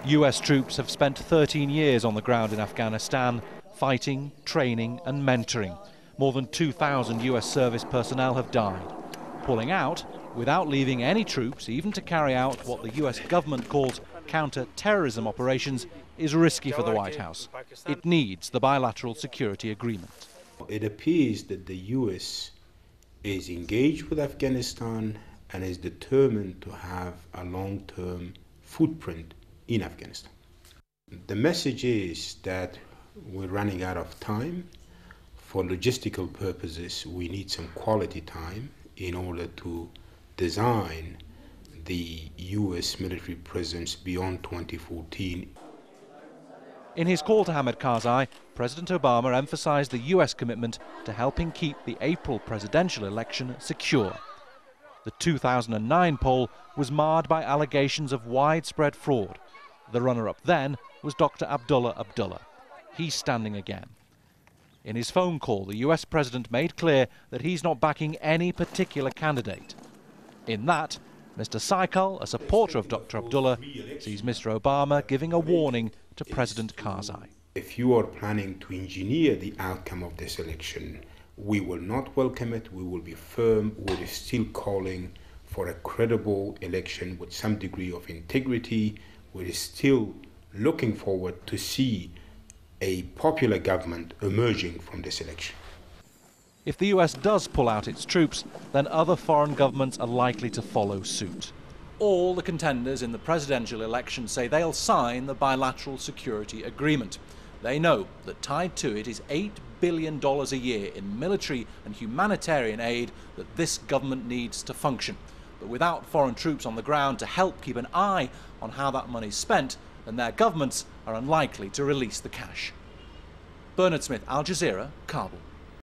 US troops have spent 13 years on the ground in Afghanistan, fighting, training and mentoring. More than 2,000 US service personnel have died. Pulling out, without leaving any troops even to carry out what the US government calls counter-terrorism operations, is risky for the White House. It needs the bilateral security agreement. It appears that the US is engaged with Afghanistan and is determined to have a long-term footprint in Afghanistan. The message is that we're running out of time. For logistical purposes, we need some quality time in order to design the US military presence beyond 2014. In his call to Hamid Karzai, President Obama emphasized the US commitment to helping keep the April presidential election secure. The 2009 poll was marred by allegations of widespread fraud. The runner-up then was Dr. Abdullah. He's standing again. In his phone call, the US president made clear that he's not backing any particular candidate. In that, Mr. Saikal, a supporter of Dr. Abdullah, sees Mr. Obama giving a warning to President Karzai. If you are planning to engineer the outcome of this election, we will not welcome it. We will be firm. We're still calling for a credible election with some degree of integrity. We're still looking forward to see a popular government emerging from this election. If the US does pull out its troops, then other foreign governments are likely to follow suit. All the contenders in the presidential election say they'll sign the bilateral security agreement. They know that tied to it is $8 billion a year in military and humanitarian aid that this government needs to function. But without foreign troops on the ground to help keep an eye on how that money's spent, then their governments are unlikely to release the cash. Bernard Smith, Al Jazeera, Kabul.